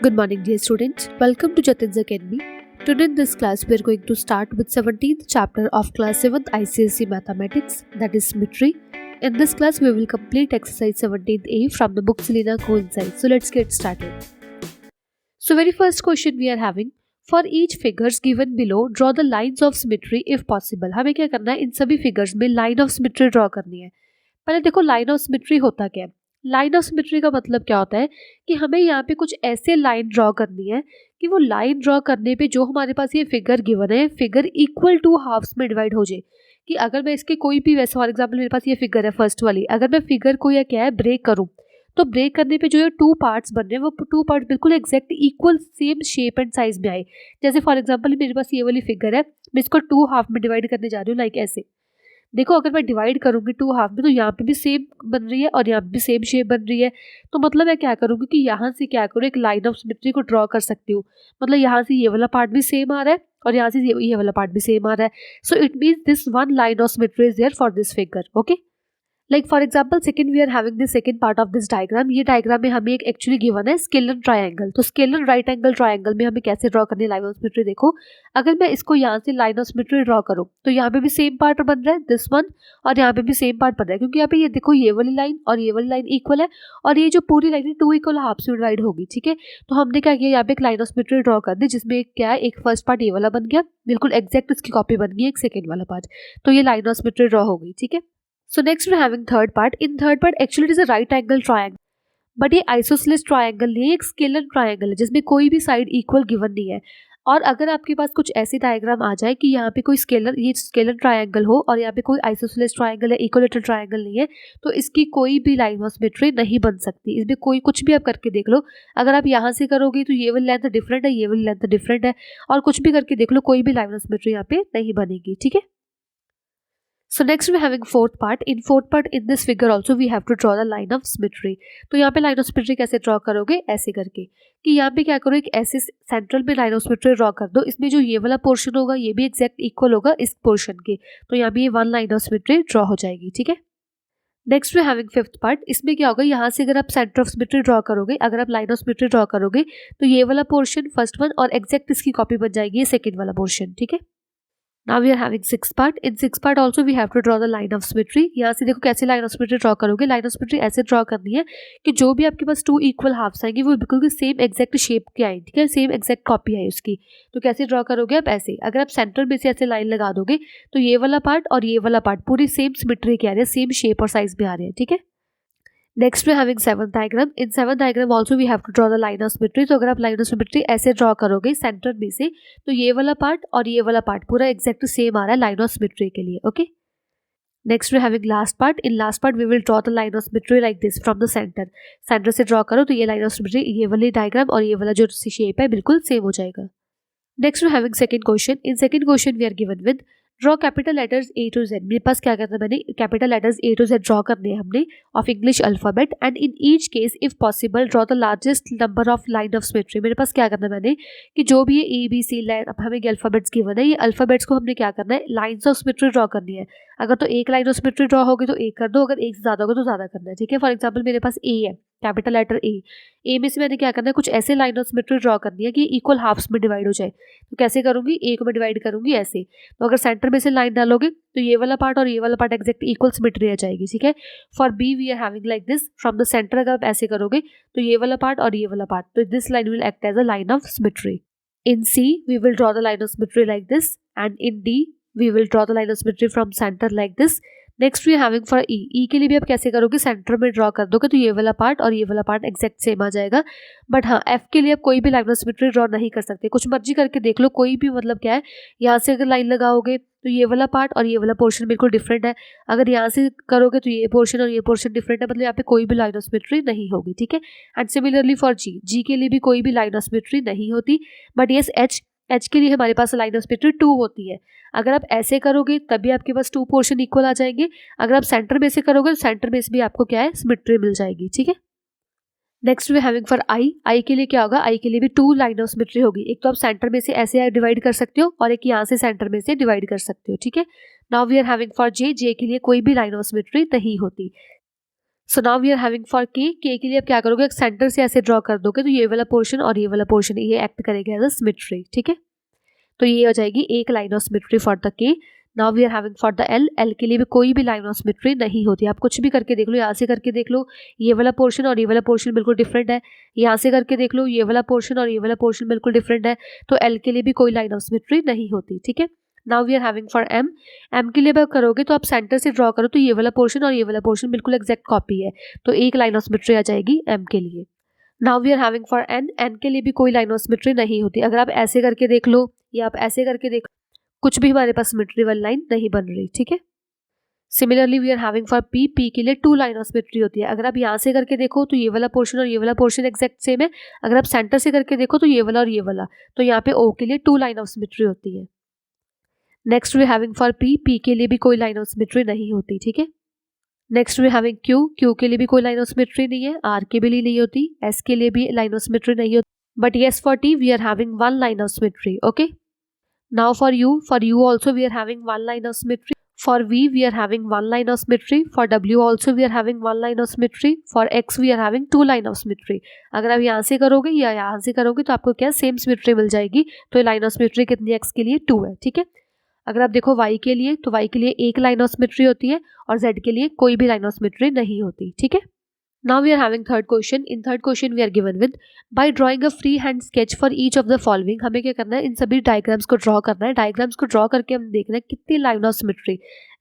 Good morning, dear students. Welcome to Jatin's Academy. Today in this class, we are going to start with 17th chapter of class 7th ICSE Mathematics, that is symmetry. In this class, we will complete exercise 17A from the book Selena Coincide. So let's get started. So very first question we are having, for each figures given below, draw the lines of symmetry if possible. हमें क्या करना है, इन सभी figures में line of symmetry draw करनी है. पहले देखो लाइन ऑफ सिमेट्री होता क्या है. लाइन ऑफ सिमेट्री का मतलब क्या होता है कि हमें यहाँ पे कुछ ऐसे लाइन ड्रॉ करनी है कि वो लाइन ड्रॉ करने पे जो हमारे पास ये फिगर गिवन है, फिगर इक्वल टू हाफ्स में डिवाइड हो जाए. कि अगर मैं इसके कोई भी, वैसे फॉर एग्जांपल मेरे पास ये फिगर है फर्स्ट वाली, अगर मैं फिगर को या क्या है ब्रेक करूँ, तो ब्रेक करने पे जो ये टू पार्ट्स बन रहे हैं वो टू पार्ट बिल्कुल exact equal same shape and size में आए. जैसे फॉर एग्जांपल मेरे पास ये वाली फिगर है, मैं इसको टू हाफ में डिवाइड करने जा रही हूँ, लाइक ऐसे. देखो अगर मैं डिवाइड करूंगी टू हाफ में, तो यहाँ पे भी सेम बन रही है और यहाँ पे भी सेम शेप बन रही है. तो मतलब मैं क्या करूँगी कि यहाँ से क्या करूँ, एक लाइन ऑफ सिमेट्री को ड्रॉ कर सकती हूँ. मतलब यहाँ से ये वाला पार्ट भी सेम आ रहा है और यहाँ से ये वाला पार्ट भी सेम आ रहा है. So it means this one line of symmetry is there for this figure. Okay, like for example second we are having this second part of this diagram. ये डायग्राम में हमें एक एक्चुअली गिवन है scalar triangle. तो scalar right angle triangle में हमें कैसे draw करनी है लाइन ऑफ सिमेट्री. देखो अगर मैं इसको यहाँ से लाइन ऑफ सिमेट्री ड्रॉ करूँ तो यहाँ पे भी सेम पार्ट बन रहा है दिस वन, और यहाँ पे भी सेम पार्ट बन रहा है, क्योंकि यहाँ पे ये देखो ये वाली लाइन और ये वाली लाइन इक्वल है और ये जो पूरी लाइन है टू इक्वल हाफ में डिवाइड होगी. ठीक है, तो हमने क्या किया, यहाँ पे एक लाइन ऑफ सिमेट्री ड्रॉ कर दी जिसमें क्या है, एक फर्स्ट पार्ट ये वाला बन गया, बिल्कुल एग्जैक्ट इसकी कॉपी बन गई एक सेकेंड वाला पार्ट. तो ये लाइन ऑफ सिमेट्री ड्रॉ हो गई. ठीक है, so next we're having third part. In third part actually it is a right angle triangle, but ये आइसोसेलेस ट्रायंगल नहीं है, एक स्केलर ट्रायंगल है जिसमें कोई भी साइड इक्वल गिवन नहीं है. और अगर आपके पास कुछ ऐसी डायग्राम आ जाए कि यहाँ पे कोई स्केलर, ये स्केलर ट्रायंगल हो और यहाँ पे कोई आइसोसेलेस ट्रायंगल है, इक्विलेटरल ट्रायंगल नहीं है, तो इसकी कोई भी लाइन ऑफ सिमेट्री नहीं बन सकती. इसमें कोई कुछ भी आप करके देख लो, अगर आप यहाँ से करोगे तो ये वाली लेंथ डिफरेंट है, ये वाली लेंथ डिफरेंट है, और कुछ भी करके देख लो कोई भी लाइन ऑफ सिमेट्री यहाँ पे नहीं बनेगी. ठीक है, so next we having fourth part. In fourth part in this figure also we have to draw the line of symmetry. तो यहाँ पे line of symmetry कैसे ड्रॉ करोगे, ऐसे करके कि यहाँ पे क्या करो, एक ऐसे सेंट्रल में line of symmetry ड्रॉ कर दो. इसमें जो ये वाला पोर्शन होगा ये भी एग्जैक्ट इक्वल होगा इस पोर्शन के, तो यहाँ पे ये one line of symmetry draw हो जाएगी. ठीक है, next we having fifth part. इसमें क्या होगा, यहाँ से अगर आप सेंटर ऑफ सिमेट्री ड्रॉ करोगे, अगर आप लाइन ऑफ सिमेट्री ड्रॉ करोगे तो ये वाला पोर्शन फर्स्ट वन और एग्जैक्ट इसकी कॉपी बन जाएगी ये सेकेंड वाला पोर्शन. ठीक है, Now we are having sixth part. In sixth part also we have to draw the line of symmetry. यहाँ से देखो कैसे लाइन ऑफ सिमेट्री ड्रॉ करोगे. लाइन ऑफ सिमेट्री ऐसे ड्रॉ करनी है कि जो भी आपके पास टू इक्वल हाफ्स आएंगे वो बिल्कुल सेम एग्जैक्ट शेप के आए. ठीक है, सेम एग्जैक्ट कॉपी है उसकी. तो कैसे ड्रॉ करोगे आप, ऐसे. अगर आप सेंटर में से ऐसे लाइन लगा दोगे तो ये वाला पार्ट और ये वाला पार्ट पूरी सेम सिमेट्री के आ रहे हैं, सेम शेप और साइज में आ रहे हैं. ठीक है, next we having seventh diagram. In seventh diagram also we have to draw the line of symmetry. तो अगर आप लाइन ऑफ सिमेट्री ऐसे ड्रॉ करोगे सेंटर में से, तो ये वाला पार्ट और ये वाला पार्ट पूरा एग्जैक्ट सेम आ रहा है लाइन ऑफ सिमेट्री के लिए. Okay, next we having last part. In last part we will draw the line of symmetry like this from the centre. Centre से ड्रॉ करो तो ये लाइन ऑफ सिमेट्री, ये वाली डायग्राम और ये वाला जो शेप है बिल्कुल सेम हो जाएगा. Next we having second question. In second question we are given with draw capital letters A to Z. मेरे पास क्या करना है, मैंने capital letters A to Z draw करने हैं हमने of English alphabet. And in each case if possible draw the largest number of line of symmetry. मेरे पास क्या करना है मैंने कि जो भी ये ए बी सी लाइन, अब हमें अल्फाबेट्स गिवन है, ये अल्फाबेट्स को हमने क्या करना है, लाइन्स ऑफ सिमेट्री ड्रॉ करनी है. अगर तो एक लाइन ऑफ सिमेट्री ड्रॉ होगी तो एक कर दो, अगर एक से ज़्यादा होगा तो ज़्यादा करना है. ठीक है, फॉर एग्जाम्पल मेरे पास ए है, कैपिटल लेटर ए में से मैंने क्या करना है, कुछ ऐसे लाइन ऑफ सिमेट्री ड्रॉ करनी है कि इक्वल हाफ्स में डिवाइड हो जाए. तो कैसे करूंगी, ए को मैं डिवाइड करूंगी ऐसे. तो अगर सेंटर में से लाइन डालोगे तो ये वाला पार्ट और ये वाला पार्ट एग्जैक्ट इक्वल सिमेट्री आ जाएगी. ठीक है, for B we are having like this from the centre. अगर आप ऐसे करोगे तो ये वाला पार्ट और ये वाला पार्ट, तो this line will act as a line of symmetry. In C we will draw the line of symmetry like this, and in D we will draw the line of symmetry from centre like this. Next we having for E के लिए भी आप कैसे करोगे, centre में draw कर दोगे तो ये वाला पार्ट और ये वाला पार्ट एग्जैक्ट सेम आ जाएगा. बट हाँ, एफ के लिए आप कोई भी लाइन ऑफ सिमेट्री ड्रॉ नहीं कर सकते, कुछ मर्जी करके देख लो कोई भी. मतलब क्या है, यहाँ से अगर लाइन लगाओगे तो ये वाला पार्ट और ये वाला पोर्शन बिल्कुल डिफरेंट है, अगर यहाँ से करोगे तो ये पोर्शन और ये पोर्शन डिफरेंट है, मतलब यहाँ पे कोई भी लाइन ऑफ सिमेट्री नहीं होगी. ठीक है, एंड सिमिलरली फॉर जी के लिए भी कोई भी लाइन ऑफ सिमेट्री नहीं होती. बट येस एच के लिए हमारे पास लाइन ऑफ सिमेट्री टू होती है. अगर आप ऐसे करोगे तभी आपके पास टू पोर्शन इक्वल आ जाएंगे, अगर आप सेंटर में से करोगे तो सेंटर में से भी आपको क्या है, सिमेट्री मिल जाएगी. ठीक है, next we having for I के लिए क्या होगा, आई के लिए भी टू लाइन ऑफ सिमेट्री होगी. एक तो आप सेंटर में से ऐसे डिवाइड कर सकते हो और एक यहाँ से सेंटर में से डिवाइड कर सकते हो. ठीक है, now we are having for J के लिए कोई भी लाइन ऑफ सिमेट्री नहीं होती. So now we are having for के लिए आप क्या करोगे, एक सेंटर से ऐसे ड्रॉ कर दोगे तो ये वाला पोर्शन और ये वाला पोर्शन ये एक्ट करेगा एज अ सिमेट्री, ठीक है। तो ये हो जाएगी एक line of symmetry for the K. Now we are having for the L के लिए भी कोई भी लाइन ऑफ सिमेट्री नहीं होती। आप कुछ भी करके देख लो, यहाँ से करके देख लो, ये वाला पोर्शन और ये वाला पोर्शन बिल्कुल डिफरेंट है। यहाँ से करके देख लो, ये वाला पोर्शन और ये वाला पोर्शन बिल्कुल डिफरेंट है। तो एल के लिए भी कोई लाइन ऑफ सिमेट्री नहीं होती, ठीक है। Now we are having for M के लिए आप करोगे तो आप सेंटर से ड्रॉ करो तो ये वाला पोर्शन और ये वाला पोर्शन बिल्कुल एग्जैक्ट कॉपी है, तो एक लाइन ऑफ सिमेट्री आ जाएगी एम के लिए। Now we are having for N के लिए भी कोई लाइन ऑफ सिमेट्री नहीं होती। अगर आप ऐसे करके देख लो या आप ऐसे करके देख, कुछ भी हमारे पास सिमेट्री वाली लाइन नहीं बन रही, ठीक है। Similarly we are having for P के लिए टू लाइन ऑफ सिमेट्री होती है। अगर आप यहाँ से करके देखो तो ये वाला पोर्शन और ये वाला पोर्शन एग्जैक्ट सेम है। अगर आप सेंटर से करके देखो तो ये वाला और ये वाला, तो यहाँ पे ओ के लिए टू लाइन ऑफ सिमेट्री होती है। Next we having for P के लिए भी कोई लाइन ऑफ सिमेट्री नहीं होती, ठीक है। नेक्स्ट वी हैविंग क्यू के लिए भी कोई लाइन ऑफ सिमेट्री नहीं है, आर के भी लिए नहीं होती, एस के लिए भी लाइन ऑफ सिमेट्री नहीं होती, but yes for T we are having one line of symmetry, okay. Now for U also we are having one line of symmetry. For V, we are having one line of symmetry. For W also we are having one line of symmetry. For X we are having two line of symmetry. अगर आप यहाँ से करोगे या यहाँ से करोगे तो आपको क्या सेम सिमेट्री मिल जाएगी। तो ये लाइन ऑफ सिमेट्री कितनी X के लिए 2 है, ठीक है। अगर आप देखो Y के लिए तो Y के लिए एक लाइन ऑफ सिमेट्री होती है और Z के लिए कोई भी लाइन ऑफ सिमेट्री नहीं होती, ठीक है। Now we are having third question. In third question we are given with by drawing a free hand sketch for each of the following. हमें क्या करना है, इन सभी डायग्राम्स को ड्रॉ करना है। डायग्राम्स को ड्रॉ करके हम देखना है कितनी लाइन ऑफ सिमेट्री,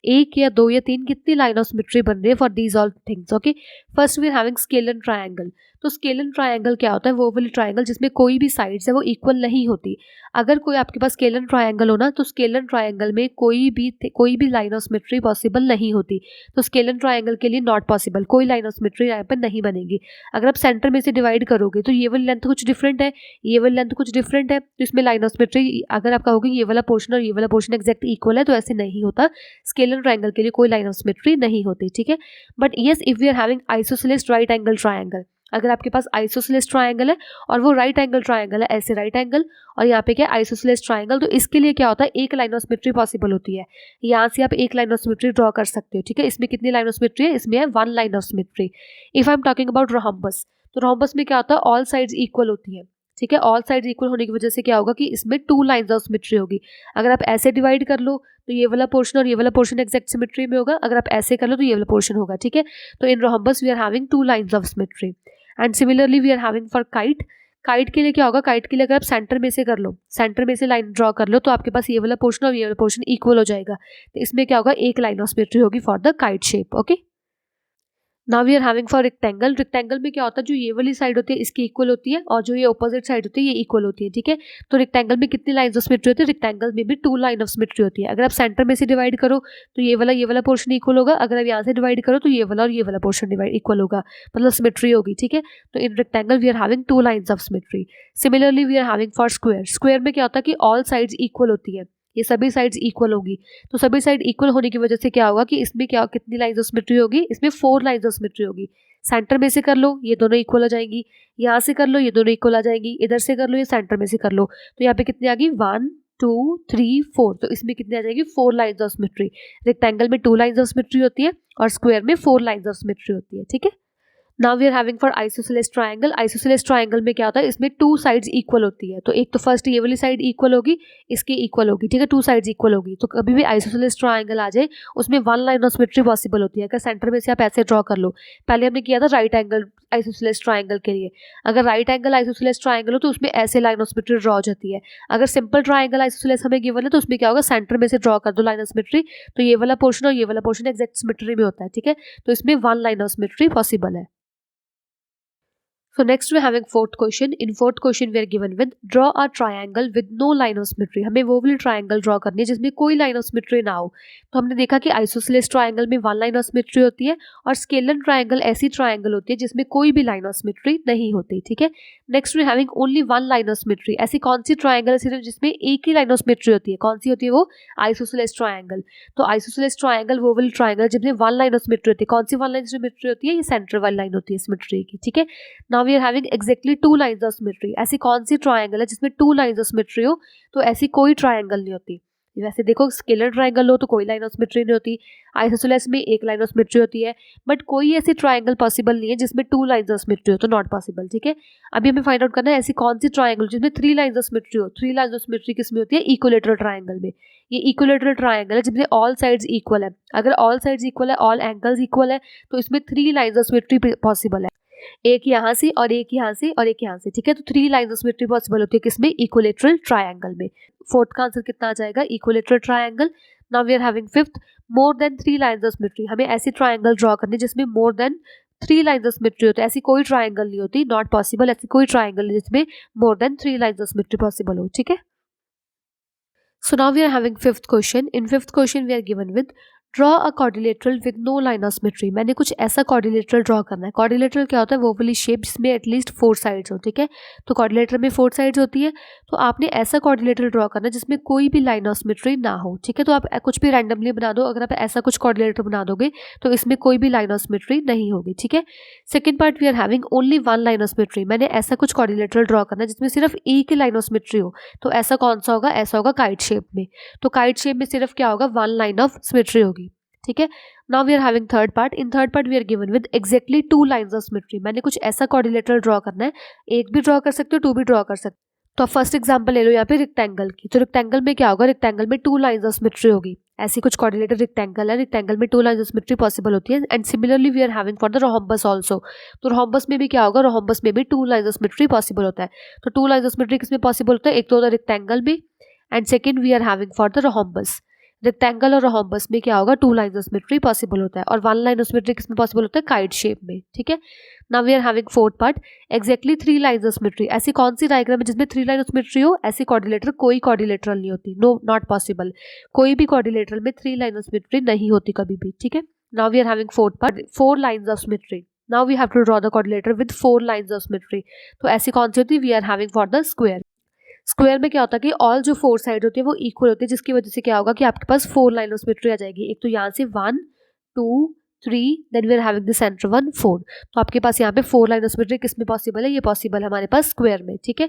एक या दो या तीन, कितनी लाइन ऑफ सिमेट्री बन रही है for these all things, okay. First we are having scalene triangle. तो स्केलन ट्रायंगल क्या होता है, वो वाली ट्रायंगल जिसमें कोई भी साइड्स है वो इक्वल नहीं होती। अगर कोई आपके पास स्केलन ट्रायंगल हो ना तो स्केलन ट्रायंगल में कोई भी लाइन ऑफ सिमेट्री पॉसिबल नहीं होती। तो स्केलन ट्रायंगल के लिए नॉट पॉसिबल, कोई लाइन ऑफ सिमेट्री यहाँ पर नहीं बनेगी। अगर आप सेंटर में से डिवाइड करोगे तो ये वाली लेंथ कुछ डिफरेंट है, ये वाली लेंथ कुछ डिफरेंट है, तो इसमें लाइन ऑफ सिमेट्री अगर आप कहोगे ये वाला पोर्शन और ये वाला पोर्शन एग्जैक्ट इक्वल है, तो ऐसे नहीं होता। स्केलन ट्रायंगल के लिए कोई लाइन ऑफ सिमेट्री नहीं होती, ठीक है। But yes if we are having isosceles right angle triangle, अगर आपके पास आइसोसेलेस ट्रायंगल है और वो राइट एंगल ट्रायंगल है, ऐसे राइट एंगल और यहाँ पे क्या आइसोसेलेस ट्रायंगल, तो इसके लिए क्या होता है, एक लाइन ऑफ सिमेट्री पॉसिबल होती है। यहाँ से आप एक लाइन ऑफ सिमेट्री ड्रॉ कर सकते हो, ठीक है। इसमें कितनी लाइन ऑफ सिमेट्री है, इसमें है one line of symmetry. If I am talking about rhombus, तो रोहम्बस में क्या होता है, ऑल साइड्स इक्वल होती है, ठीक है। ऑल साइड्स इक्वल होने की वजह से क्या होगा कि इसमें टू लाइंस ऑफ सिमेट्री होगी। अगर आप ऐसे डिवाइड कर लो तो ये वाला पोर्शन और ये वाला पोर्शन एग्जैक्ट सिमेट्री में होगा, अगर आप ऐसे कर लो तो ये वाला पोर्शन होगा, ठीक है। तो in rhombus we are having two lines of symmetry. And similarly we are having for kite. Kite के लिए क्या होगा, काइट के लिए अगर आप सेंटर में से कर लो, सेंटर में से लाइन ड्रॉ कर लो तो आपके पास ये वाला पोर्शन और ये वाला पोर्शन इक्वल हो जाएगा। तो इसमें क्या होगा, एक लाइन ऑफ सिमेट्री होगी for the kite shape, okay. Now we are having for rectangle. Rectangle में क्या होता है, जो ये वाली साइड होती है इसकी इक्वल होती है और जो ये अपोजिट साइड होती है ये इक्वल होती है, ठीक है। तो रेक्टेंगल में कितनी लाइंस ऑफ सिमेट्री होती है, रेक्टेंगल में भी टू लाइन ऑफ सिमेट्री होती है। अगर आप सेंटर में से डिवाइड करो तो ये वाला पोर्शन इक्वल होगा, अगर आप यहाँ से डिवाइड करो तो ये वाला और ये वाला पोर्शन डिवाइड इक्वल होगा, मतलब सिमेट्री होगी, ठीक है। तो in rectangle we are having two lines of symmetry. Similarly we are having for square. Square में क्या होता है कि ऑल साइड्स इक्वल होती है, ये सभी साइड्स इक्वल होगी। तो सभी साइड इक्वल होने की वजह से क्या होगा कि इसमें क्या कितनी लाइंस ऑफ सिमेट्री होगी, इसमें 4 लाइंस ऑफ सिमेट्री होगी। सेंटर में से कर लो ये दोनों इक्वल हो जाएंगी, यहाँ से कर लो ये दोनों इक्वल आ जाएंगी, इधर से कर लो ये सेंटर में से कर लो, तो यहाँ पे कितनी आ गई 1 2 3 4। तो इसमें कितनी आ जाएगी 4 लाइंस ऑफ सिमेट्री। रेक्टेंगल में 2 लाइंस ऑफ सिमेट्री होती है और स्क्वायर में 4 लाइंस ऑफ सिमेट्री होती है, ठीक है। Now we are having for isosceles triangle. Isosceles triangle में क्या होता है, इसमें टू साइड्स इक्वल होती है। तो एक तो फर्स्ट ये वाली साइड इक्वल होगी, इसकी इक्वल होगी, ठीक है, टू साइड्स इक्वल होगी। तो कभी भी आइसोसेलेस ट्रायंगल आ जाए उसमें one line of symmetry possible होती है। अगर सेंटर में से आप ऐसे ड्रॉ कर लो, पहले हमने किया था राइट एंगल आइसोसेलेस ट्रायंगल के लिए, अगर राइट एंगल आइसोसेलेस ट्रायंगल हो तो उसमें ऐसे लाइन ऑफ सिमेट्री ड्रॉ हो जाती है। अगर सिंपल ट्रायंगल आइसोसेलेस हमें गिवन है तो उसमें क्या होगा, सेंटर में से ड्रॉ कर दो लाइन ऑफ सिमेट्री, तो ये वाला पोर्शन और ये वाला पोर्शन एग्जैक्ट सिमेट्री में होता है, ठीक है। तो इसमें one line of symmetry possible है। So next we are having fourth question. In fourth question we are given with draw a triangle with no line of symmetry. हमें वो वाली ट्रायंगल ड्रॉ करनी है जिसमें कोई लाइन ऑफ सिमेट्री ना हो। तो हमने देखा कि आइसोसेलेस ट्रायंगल में वन लाइन ऑफ सिमेट्री होती है और स्केलन ट्रायंगल ऐसी ट्रायंगल होती है जिसमें कोई भी लाइन ऑफ सिमेट्री नहीं होती, ठीक है। Next we having only one line of symmetry. ऐसी कौन सी ट्रायंगल है सिर्फ जिसमें एक ही लाइन ऑफ सिमेट्री होती है, कौन सी होती है वो, आइसोसेलेस ट्रायंगल। तो आइसोसेलेस ट्रायंगल वो वाली ट्रायंगल जिसमें वन लाइन ऑफ सिमेट्री होती है, कौन सी वन लाइन सिमेट्री होती है, ये सेंटर वाली लाइन होती है सिमेट्री की, ठीक है। Now we are having exactly two lines of symmetry. ऐसी कौन सी ट्रायंगल है जिसमें टू लाइंस ऑफ सिमेट्री हो, तो ऐसी कोई ट्रायंगल नहीं होती। वैसे देखो स्केलर ट्राइंगल हो तो कोई लाइन ऑफ सिमेट्री नहीं होती, आइसोसेलेस में एक लाइन ऑफ सिमेट्री होती है, बट कोई ऐसी ट्राइंगल पॉसिबल नहीं है जिसमें 2 लाइन्स ऑफ सिमेट्री हो, तो नॉट पॉसिबल। ठीक है, अभी हमें फाइंड आउट करना है ऐसी कौन सी ट्राइंगल जिसमें 3 लाइन्स ऑफ सिमेट्री हो। 3 लाइन्स ऑफ सिमेट्री किसमें होती है? इक्विलेटरल ट्राइंगल में। ये इक्विलेटरल ट्राइंगल है जिसमें ऑल साइड्स इक्वल है। अगर ऑल साइड्स इक्वल है, ऑल एंगल्स इक्वल है, तो इसमें 3 लाइन्स ऑफ सिमेट्री पॉसिबल है, एक यहाँ से और एक यहाँ से और एक यहाँ से। ठीक है, तो 3 लाइन्स ऑफ सिमेट्री पॉसिबल होती है किसमें? इक्विलेटरल ट्राइंगल में। फोर्थ का आंसर कितना आ जाएगा? Equilateral triangle. Now we are having fifth, more than 3 lines of symmetry. हमें ऐसी ट्राइंगल ड्रॉ करनी जिसमें more than 3 lines of symmetry होती है। ऐसी कोई ट्राइंगल नहीं होती, नॉट पॉसिबल। ऐसी कोई ट्राइंगल जिसमें more than 3 lines of symmetry possible हो। ठीक है, so now we are having fifth question. In fifth question we are given with draw a quadrilateral with no line of symmetry. मैंने कुछ ऐसा quadrilateral draw करना है। Quadrilateral क्या होता है? वो वाली शेप जिसमें एटलीस्ट 4 साइड्स हो। ठीक है, तो क्वाड्रिलेटरल में 4 साइड्स होती है, तो आपने ऐसा क्वाड्रिलेटरल ड्रॉ करना है जिसमें कोई भी लाइन ऑफ सिमेट्री ना हो। ठीक है, तो आप कुछ भी रैंडमली बना दो। अगर आप ऐसा कुछ क्वाड्रिलेटरल बना दोगे तो इसमें कोई भी लाइन ऑफ सिमेट्री नहीं होगी। ठीक है, second part, we are having only 1 line of symmetry. मैंने ऐसा कुछ क्वाड्रिलेटरल ड्रॉ करना है जिसमें सिर्फ एक ही लाइन ऑफ सिमेट्री हो, तो ऐसा कौन सा होगा? ऐसा होगा काइट शेप में। तो काइट शेप में सिर्फ क्या होगा? 1 लाइन ऑफ सिमेट्री होगी। ठीक है, now we are having third part. In third part we are given with exactly 2 lines of symmetry. मैंने कुछ ऐसा क्वाड्रिलेटरल ड्रॉ करना है, एक भी ड्रॉ कर सकते हो, 2 भी ड्रॉ कर सकते हो। तो फर्स्ट एग्जांपल ले लो यहाँ पे रेक्टेंगल की। तो रेक्टेंगल में क्या होगा? रेक्टेंगल में 2 लाइन्स ऑफ सिमेट्री होगी। ऐसी कुछ क्वाड्रिलेटरल रेक्टेंगल है, रेक्टेंगल में 2 लाइन्स ऑफ सिमेट्री पॉसिबल होती है। And similarly we are having for the rhombus also. तो रोहम्बस में भी क्या होगा? रोहम्बस में भी 2 लाइन्स ऑफ सिमेट्री पॉसिबल होता है। तो 2 लाइन्स ऑफ सिमेट्री किसमें पॉसिबल होता है? एक तो होता है रेक्टेंगल में, and second we are having for the rhombus. Rectangle और रोहम्बस में क्या होगा? 2 लाइन्स ऑफ सिमेट्री पॉसिबल होता है, और 1 लाइन ऑफ सिमेट्री किसमें पॉसिबल होता है? काइट शेप में। ठीक है, now we are having fourth part, exactly 3 lines of symmetry. ऐसी कौन सी डायग्राम है जिसमें 3 लाइन ऑफ सिमेट्री हो? ऐसी क्वाड्रिलेटरल कोई क्वाड्रिलेटरल नहीं होती, नो, नॉट पॉसिबल। कोई भी क्वाड्रिलेटरल में 3 लाइन ऑफ सिमेट्री नहीं होती कभी भी। ठीक है, now we are having fourth part, 4 lines of symmetry. Now we have to draw the quadrilateral with 4 lines of symmetry. तो ऐसी कौन सी होती है? We are having for the square. Square में क्या होता है कि ऑल जो 4 साइड होती है वो इक्वल होती है, जिसकी वजह से क्या होगा कि आपके पास 4 लाइन ऑफ सिमेट्री आ जाएगी। एक तो यहाँ से 1 2 3, then we are having the centre 1 4। तो आपके पास यहाँ पे 4 लाइन ऑफ सिमेट्री किसमें पॉसिबल है? ये पॉसिबल है हमारे पास स्क्वायर में। ठीक है,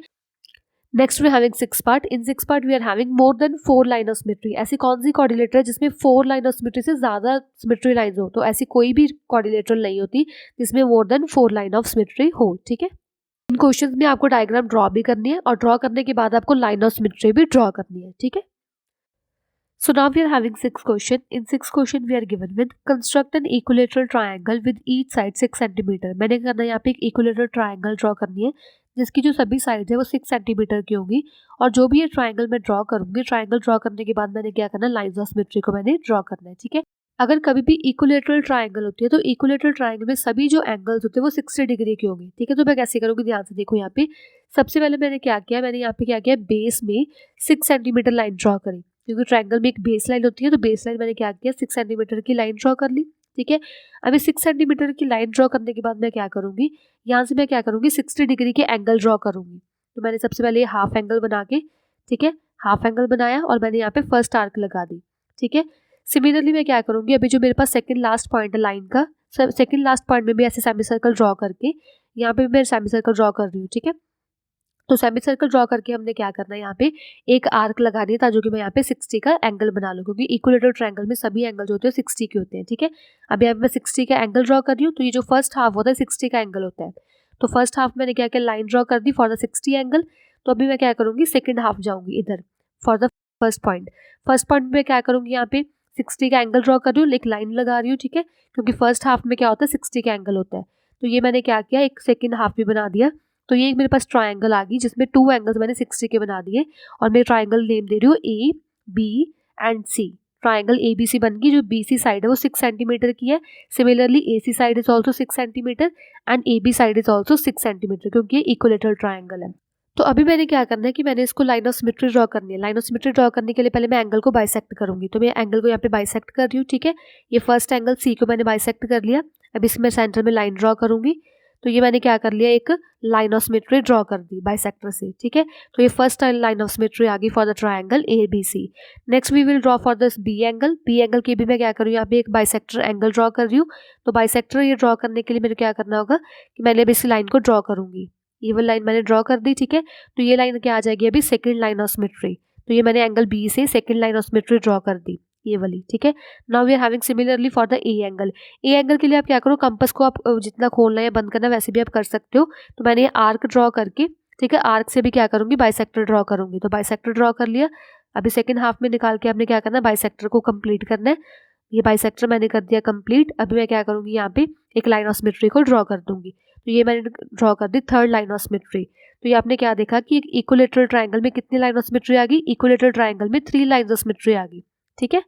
next we having 6 part. In 6 part we are having more than 4 line of symmetry. ऐसी कौन सी क्वाड्रिलेटर है जिसमें 4 लाइन ऑफ सिमेट्री से ज्यादा सिमेट्री लाइन्स हो? तो ऐसी कोई भी क्वाड्रिलेटर नहीं होती जिसमें more than 4 line of symmetry हो। ठीक है, इन क्वेश्चंस में आपको डायग्राम ड्रॉ भी करनी है, और ड्रॉ करने के बाद आपको लाइन ऑफ सिमेट्री भी ड्रॉ करनी है। ठीक है, so now we are having 6 question. In 6 question we are given with construct an equilateral triangle with each side 6 centimetre. मैंने करना है यहाँ पे एक इक्विलेटरल ट्रायंगल ड्रॉ करनी है जिसकी जो सभी साइड है वो 6 सेंटीमीटर की होगी, और जो भी ये ट्रायंगल मैं ड्रॉ करूंगी, ट्रायंगल ड्रॉ करने के बाद मैंने क्या करना है? लाइन्स ऑफ सिमेट्री को मैंने ड्रॉ करना है। ठीक है, अगर कभी भी इक्विलेटरल ट्रायंगल होती है तो इक्विलेटरल ट्रायंगल में सभी जो एंगल्स होते हैं वो 60 डिग्री की होगी। ठीक है, तो मैं कैसे करूँगी? ध्यान से देखो यहाँ पे। सबसे पहले मैंने क्या किया? मैंने यहाँ पे क्या किया? बेस में 6 सेंटीमीटर लाइन ड्रॉ करी, क्योंकि ट्रायंगल में एक बेस लाइन होती है, तो बेस लाइन मैंने क्या किया? 6 सेंटीमीटर की लाइन ड्रॉ कर ली। ठीक है, अभी 6 सेंटीमीटर की लाइन ड्रॉ करने के बाद मैं क्या करूँगी? यहाँ से मैं क्या करूँगी? 60 डिग्री के एंगल ड्रॉ करूँगी। तो मैंने सबसे पहले हाफ एंगल बना के, ठीक है, हाफ एंगल बनाया और मैंने यहाँ पे फर्स्ट आर्क लगा दी। ठीक है, सिमिलरली मैं क्या करूँगी? अभी जो मेरे पास सेकंड लास्ट पॉइंट है लाइन का, सेकंड लास्ट पॉइंट में भी ऐसे सेमी सर्कल ड्रॉ करके यहाँ पे मैं सेमी सर्कल ड्रॉ कर रही हूँ। ठीक है, तो सेमी सर्कल ड्रॉ करके हमने क्या करना है? यहाँ पे एक आर्क लगानी है ताकि कि मैं यहाँ पे 60 का एंगल बना लूँ, क्योंकि इक्विलेटरल ट्रायंगल में सभी एंगल जो होते हैं 60 के होते हैं। ठीक है, अब यहाँ पे मैं 60 का एंगल ड्रॉ कर रही हूँ, तो ये जो फर्स्ट हाफ होता है 60 का एंगल होता है। तो फर्स्ट हाफ मैंने क्या किया? लाइन ड्रॉ कर दी फॉर द 60 एंगल। तो अभी मैं क्या करूँगी? सेकेंड हाफ जाऊँगी इधर for the first point. First point में क्या करूँगी? यहाँ पे 60 का एंगल ड्रॉ कर रही हूँ, एक लाइन लगा रही हूँ। ठीक है, क्योंकि फर्स्ट हाफ में क्या होता है? 60 का एंगल होता है। तो ये मैंने क्या किया? एक सेकेंड हाफ भी बना दिया। तो ये मेरे पास ट्रायंगल आ गई जिसमें 2 एंगल्स मैंने 60 के बना दिए, और मैं ट्रायंगल नेम दे रही हूँ A B and C. Triangle A B C बन गई। जो बी सी साइड है वो 6 सेंटीमीटर की है। Similarly A C side is also 6 centimetre and A B side is also 6 centimetre, क्योंकि ये इक्विलेटरल ट्रायंगल है। तो अभी मैंने क्या करना है कि मैंने इसको लाइन ऑफ सिमेट्री ड्रॉ करनी है। लाइन ऑफ सिमेट्री ड्रॉ करने के लिए पहले मैं एंगल को बाइसेक्ट करूंगी। तो मैं एंगल को यहाँ पे बाइसेक्ट कर रही हूँ। ठीक है, ये फर्स्ट एंगल सी को मैंने बाइसेक्ट कर लिया। अब इसमें सेंटर में लाइन ड्रॉ करूंगी। तो ये मैंने क्या कर लिया? एक लाइन ऑफ सिमेट्री ड्रॉ कर दी बाइसेक्टर से। ठीक है, तो ये फर्स्ट लाइन ऑफ सिमेट्री आ गई for the triangle A B C. Next we will draw for this B angle. B angle के भी मैं क्या करूँ? यहाँ पे एक बाइसेक्टर एंगल ड्रॉ कर रही हूँ। तो बाइसेक्टर ये ड्रॉ करने के लिए मेरे क्या करना होगा कि मैंने अभी इस लाइन को ड्रॉ करूंगी। ये वाली लाइन मैंने ड्रॉ कर दी। ठीक है, तो ये लाइन क्या आ जाएगी? अभी सेकेंड लाइन ऑफ सिमेट्री। तो ये मैंने एंगल बी से second line of symmetry draw कर दी, ये वाली, ठीक है। Now we are having similarly for the A angle. A angle के लिए आप क्या करो, कंपास को आप जितना खोलना है या बंद करना है वैसे भी आप कर सकते हो। तो मैंने आर्क ड्रॉ करके, ठीक है, आर्क से भी क्या करूंगी, बाइसेक्टर ड्रॉ करूंगी। तो बाइसेक्टर ड्रॉ कर लिया। अभी सेकंड हाफ में निकाल के आपने क्या करना है, बाइसेक्टर को कंप्लीट करना है। ये बाइसेक्टर मैंने कर दिया कंप्लीट। अभी मैं क्या करूंगी, यहाँ पे एक लाइन ऑफ सिमेट्री को ड्रॉ कर दूंगी। तो ये मैंने ड्रॉ कर दी थर्ड लाइन ऑफ सिमेट्री। तो ये आपने क्या देखा कि एक इक्विलेटरल ट्रायंगल में कितनी लाइन ऑफ सिमेट्री आ गई, इक्विलेटरल ट्रायंगल में 3 लाइन्स ऑफ सिमेट्री आ गई, ठीक है।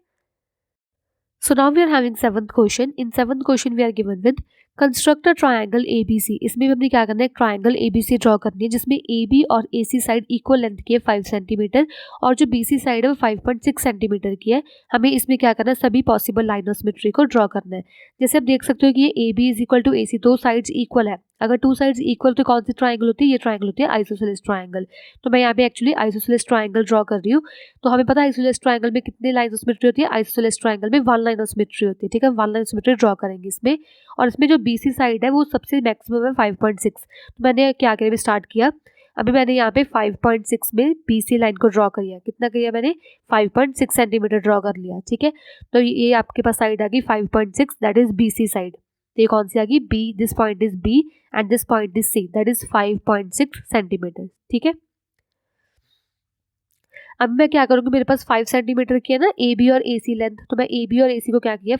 So now we are having seventh question. In seventh question we are given with construct a triangle ABC. इसमें भी हमने क्या करना है, ट्राइंगल ABC ड्रॉ करनी है जिसमें AB और AC साइड इक्वल लेंथ की है 5 सेंटीमीटर और जो BC साइड है वो 5.6 सेंटीमीटर की है। हमें इसमें क्या करना है, सभी पॉसिबल लाइन ऑफ सिमेट्री को ड्रॉ करना है। जैसे आप देख सकते हो कि ये AB is equal to AC, दो साइड्स इक्वल है। अगर टू साइड्स इक्वल तो कौन सी ट्राइंगल होती है, ये ट्राइंगल होती है आइसोसेलेस ट्राइंगल। तो मैं यहाँ पे एक्चुअली आइसोसेलेस ट्राइंगल ड्रॉ कर रही हूँ। तो हमें पता है आइसोसेलेस ट्राइंगल में कितनी लाइन ऑफ सिमेट्री होती है, आइसोसेलेस ट्राइंगल में 1 लाइन ऑफ सिमेट्री होती है, ठीक है। 1 लाइन ऑफ सिमेट्री ड्रॉ करेंगे इसमें। और इसमें जो BC साइड है वो सबसे मैक्सिमम है 5.6। तो मैंने क्या किया, स्टार्ट किया। अभी मैंने यहाँ पे 5.6 में BC लाइन को ड्रॉ किया। कितना किया मैंने, 5.6 सेंटीमीटर ड्रॉ कर लिया, ठीक है। तो ये आपके पास साइड आ गई 5.6, दैट इज BC साइड। तो ये कौन सी आ गई, B, this point is B and this point is C, that is 5.6 centimetre, ठीक है। अब मैं क्या करूँगी, मेरे पास 5 सेंटीमीटर की है ना AB और AC लेंथ। तो मैं AB और AC को क्या किया,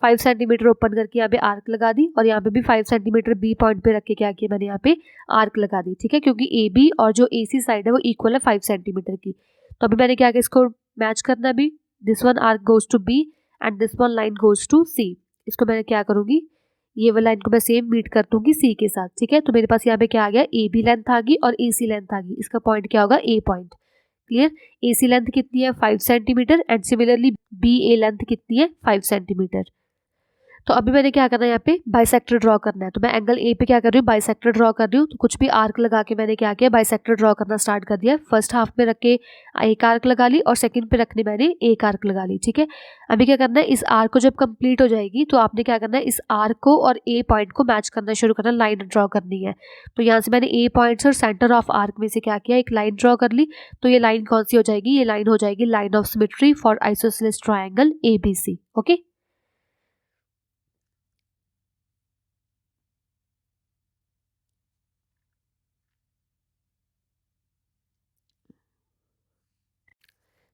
5 सेंटीमीटर ओपन करके यहाँ पे आर्क लगा दी और यहाँ पे भी 5 सेंटीमीटर B पॉइंट पे रख के क्या किया मैंने, यहाँ पे आर्क लगा दी, ठीक है। क्योंकि AB और जो AC साइड है वो इक्वल है 5 सेंटीमीटर की। तो अभी मैंने क्या किया, इसको मैच करना। अभी this one arc goes to B and this one line goes to C। इसको मैंने क्या करूँगी, ये वाला लाइन को मैं सेम मीट कर दूंगी C के साथ, ठीक है। तो मेरे पास यहाँ पे क्या आ गया, AB लेंथ आ गई और AC लेंथ आ गई। इसका पॉइंट क्या होगा, A point, clear. AC length कितनी है, 5 centimetre and similarly BA length कितनी है, 5 सेंटीमीटर। तो अभी मैंने क्या करना है, यहाँ पे बाइसेक्टर ड्रॉ करना है। तो मैं एंगल A पे क्या कर रही हूँ, बाइसेक्टर ड्रॉ कर रही हूँ। तो कुछ भी आर्क लगा के मैंने क्या किया, बाइसेक्टर ड्रॉ करना स्टार्ट कर दिया। फर्स्ट हाफ में रख के एक आर्क लगा ली और सेकंड पे रखने मैंने एक आर्क लगा ली, ठीक है। अभी क्या करना है, इस आर्क को जब कंप्लीट हो जाएगी तो आपने क्या करना है, इस आर्क को और A पॉइंट को मैच करना शुरू करना, लाइन ड्रॉ करनी है। तो यहाँ से मैंने A पॉइंट और सेंटर ऑफ आर्क में से क्या किया, एक लाइन ड्रॉ कर ली। तो ये लाइन कौन सी हो जाएगी, ये लाइन हो जाएगी line of symmetry for isosceles triangle ABC, okay.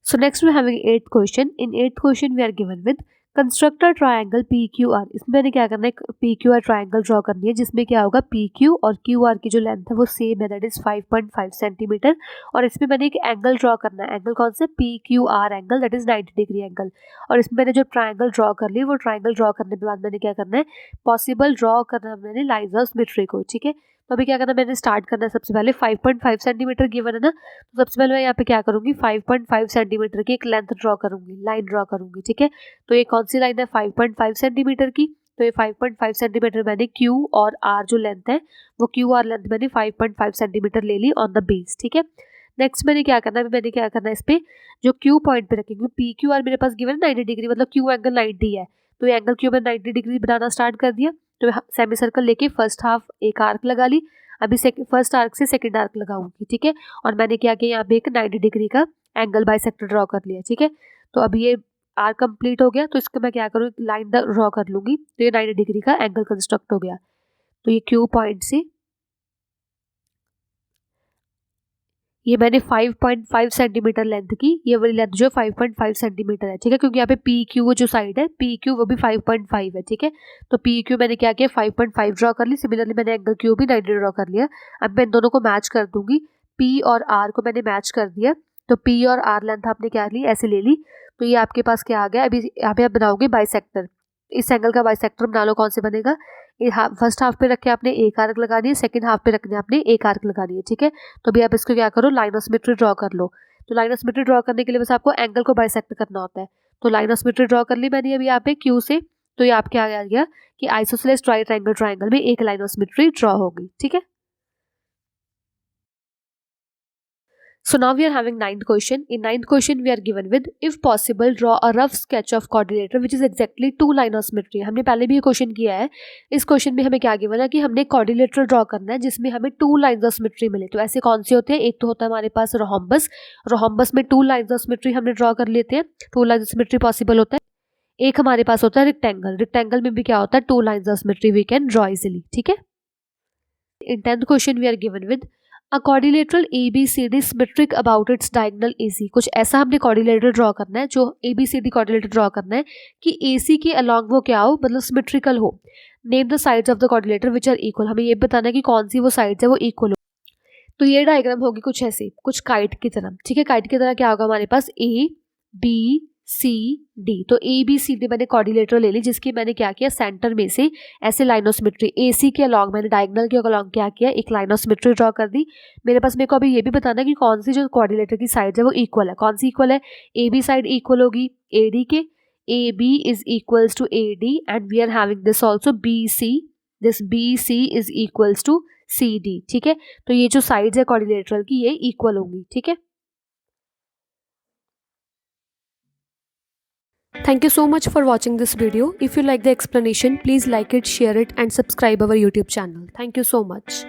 So next we are having 8th question. In 8th question we are given with construct a triangle PQR. इसमें मैंने क्या करना है, PQR ट्राइंगल ड्रॉ करनी है जिसमें क्या होगा, PQ और QR की जो लेंथ है वो सेम है, दैट इज 5.5 सेंटीमीटर। और इसमें मैंने एक एंगल ड्रॉ करना है, एंगल कौन सा, PQR angle, that is 90 degree angle. और इसमें मैंने जो ट्राइंगल ड्रॉ कर ली, वो ट्राइंगल ड्रॉ करने के बाद मैंने क्या करना है, पॉसिबल ड्रॉ करना है मैंने लाइन्स ऑफ सिमेट्री को, ठीक है। तो अभी क्या करना है, मैंने स्टार्ट करना है। सबसे पहले 5.5 सेंटीमीटर गिवन है ना, तो सबसे पहले मैं यहाँ पे क्या करूँगी, 5.5 सेंटीमीटर की एक लेंथ ड्रॉ करूँगी, लाइन ड्रॉ करूँगी, ठीक है। तो ये कौन सी लाइन है, 5.5 सेंटीमीटर की। तो ये 5.5 सेंटीमीटर मैंने Q और R जो लेंथ है वो Q और लेंथ मैंने 5.5 सेंटीमीटर ले ली ऑन द बेस, ठीक है। नेक्स्ट मैंने क्या करना है, मैंने क्या करना है, इस पे जो Q पॉइंट पे रखेंगे, PQR मेरे पास गिवन है 90 डिग्री, मतलब Q एंगल 90 है। तो ये एंगल Q में 90 डिग्री बनाना स्टार्ट कर दिया। तो सेमी सर्कल लेके फर्स्ट हाफ एक आर्क लगा ली। अभी फर्स्ट आर्क से सेकंड आर्क लगाऊंगी, ठीक है। और मैंने क्या किया, यहाँ पे एक 90 डिग्री का एंगल बाइसेक्टर ड्रॉ कर लिया, ठीक है। तो अभी ये आर्क कंप्लीट हो गया। तो इसको मैं क्या करूँ, लाइन ड्रॉ कर लूंगी। तो ये 90 डिग्री का एंगल कंस्ट्रक्ट हो गया। तो ये Q पॉइंट से ये मैंने 5.5 सेंटीमीटर लेंथ की, ये वाली लेंथ जो 5.5 सेंटीमीटर है, ठीक है। क्योंकि यहाँ पे PQ जो साइड है, PQ वो भी 5.5 है, ठीक है। तो PQ मैंने क्या किया, 5.5 ड्रॉ कर ली। सिमिलरली मैंने एंगल Q भी 90 ड्रॉ कर लिया। अब मैं इन दोनों को मैच कर दूंगी। P और R को मैंने मैच कर दिया। तो P और R लेंथ आपने क्या ली, ऐसे ले ली। तो ये आपके पास क्या आ गया, अभी यहाँ पे आप बनाओगे बाइसेक्टर। इस एंगल का बाइसेक्टर बना लो, कौन से बनेगा, फर्स्ट हाफ पे रखे आपने एक आर्क लगानी है, सेकंड हाफ पे रखने आपने एक आर्क लगानी है, ठीक है। तो अभी आप इसको क्या करो, लाइन ऑफ सिमेट्री ड्रॉ कर लो। तो लाइन ऑफ सिमेट्री ड्रॉ करने के लिए बस आपको एंगल को बाइसेक्ट करना होता है। तो लाइन ऑफ सिमेट्री ड्रॉ कर ली मैंने अभी यहाँ पे Q से। तो ये आपके आ गया कि आइसोसेलेस ट्राइंगल में एक लाइन ऑफ सिमेट्री ड्रॉ होगी, ठीक है। So now we are having ninth question. In ninth question we are given with, if possible draw a rough sketch of quadrilateral which is exactly two line of symmetry. हमने पहले भी ये question किया है. इस क्वेश्चन में हमें क्या गिवन है कि हमने क्वाड्रिलेटरल ड्रॉ करना है जिसमें हमें टू लाइंस ऑफ सिमेट्री मिले. तो ऐसे कौन से होते हैं? एक तो होता है हमारे पास रोहम्बस. रोहम्बस में टू लाइंस ऑफ सिमेट्री हमने ड्रॉ कर लेते हैं. To lines of symmetry possible होता है. एक हमारे पास होता है रेक्टेंगल. रेक्टेंगल में भी क्या होता है? Two lines of symmetry we can draw easily. ठीक है. In 10th question we are given with, a quadrilateral ABCD symmetric about its diagonal AC. कुछ ऐसा हमने quadrilateral ड्रॉ करना है जो ABCD quadrilateral ड्रॉ करना है कि AC के along वो क्या हो, मतलब symmetrical हो. Name the sides of the quadrilateral which are equal. हमें ये बताना है कि कौन सी वो sides है वो equal हो. तो ये डायग्राम होगी कुछ ऐसी, कुछ काइट की तरह. ठीक है. काइट की तरह क्या होगा हमारे पास? A B C D. तो A B C D मैंने क्वाड्रिलेटरल ले ली जिसकी मैंने क्या किया, सेंटर में से ऐसे लाइन ऑफ सिमेट्री AC के अलॉन्ग मैंने डायगोनल के अलॉन्ग क्या किया, एक लाइन ऑफ सिमेट्री ड्रॉ कर दी. मेरे पास, मेरे को अभी ये भी बताना है कि कौन सी जो क्वाड्रिलेटर की साइड है वो इक्वल है. कौन सी इक्वल है? AB साइड इक्वल होगी AD के. AB is equals to AD and we are having this also BC. This BC is equals to CD. ठीक है. तो ये जो साइड्स है क्वाड्रिलेटरल की ये इक्वल होंगी. ठीक है. Thank you so much for watching this video. If you like the explanation, please like it, share it and subscribe our YouTube channel. Thank you so much.